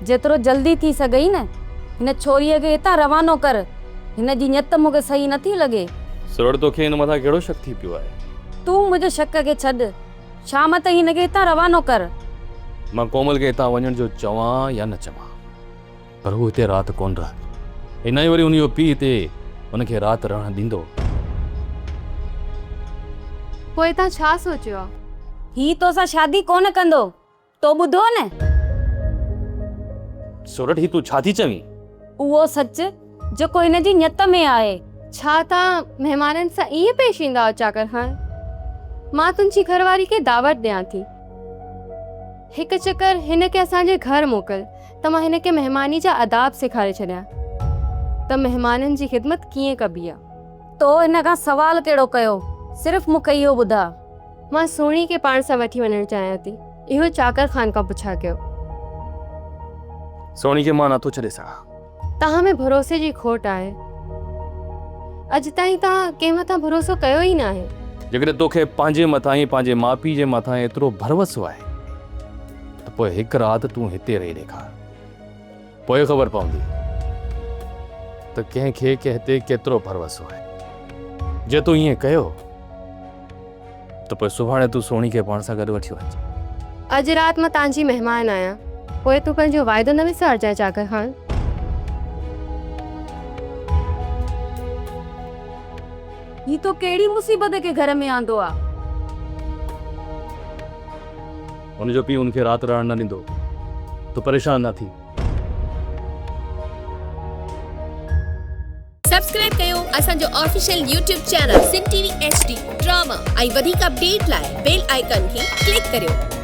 जेतिरो जल्दी थी सघई न हिन छोरीअ खे हितां रवानो कर। हिन जी नियत मूंखे सही नथी लॻे। सरोड़ तोखे हिन मथां कहिड़ो शक थी पियो आहे? तूं मुंहिंजे शक खे छॾ, शाम ताईं हिनखे हितां रवानो कर। मां कोमल खे हितां वञण जो चवां या न चवां, पर हू हिते राति कोन रहे। हिन ई वरी उन जो पीउ हिते हुनखे राति रहण ॾींदो? पोइ तव्हां छा सोचियो आहे? ही तोसां शादी कोन कंदो, तो ॿुधो न? सोरठ ही तूं छा थी चवीं? उहो सच जेको हिन जी नियत में आहे। छा तव्हां महिमाननि सां ईअं पेश ईंदा आहियो चाकर खान? मां तुंहिंजी घरवारी खे दावत ॾियां थी, हिकु चकर हिन खे असांजे घर मोकिल त मां हिन खे महिमानी जा आदाब सेखारे छॾियां त महिमाननि जी ख़िदमत कीअं कबी आहे। तो हिन खां सवाल कहिड़ो कयो? सिर्फ़ मूंखे इहो ॿुधा। मां सोणी खे पाण सां वठी वञणु चाहियां थी, इहो चाकर खान खां पुछा कयो। सोणी खे मां नथो छॾे सघां। तव्हां में भरोसे जी खोट आहे। अॼु ताईं तव्हां कंहिं मथां भरोसो कयो ई न आहे। जेकॾहिं तोखे पंहिंजे मथां ई पंहिंजे माउ पीउ जे मथां एतिरो भरोसो आहे त पोइ हिकु राति तूं हिते रही ॾेखार, पोइ ख़बर पवंदी त कंहिंखे हिते केतिरो भरोसो आहे। जे तूं ईअं कयो त पोइ सुभाणे तूं सोणी खे पाण सां गॾु वठी वञ। अॼु राति मां तव्हांजी महिमान आहियां, पोइ तूं पंहिंजो वाइदो न विसारजांइ चाकर खान। ही तो कहिड़ी मुसीबत खे घर में आंदो आहे? हुनजो पीउ हुनखे राति रहण न ॾींदो, तूं परेशान न थी। सब्सक्राइब कयो असांजो official YouTube channel Sindh TV HD drama ऐं वधीक अपडेट लाइ बेल आइकन खे क्लिक करियो।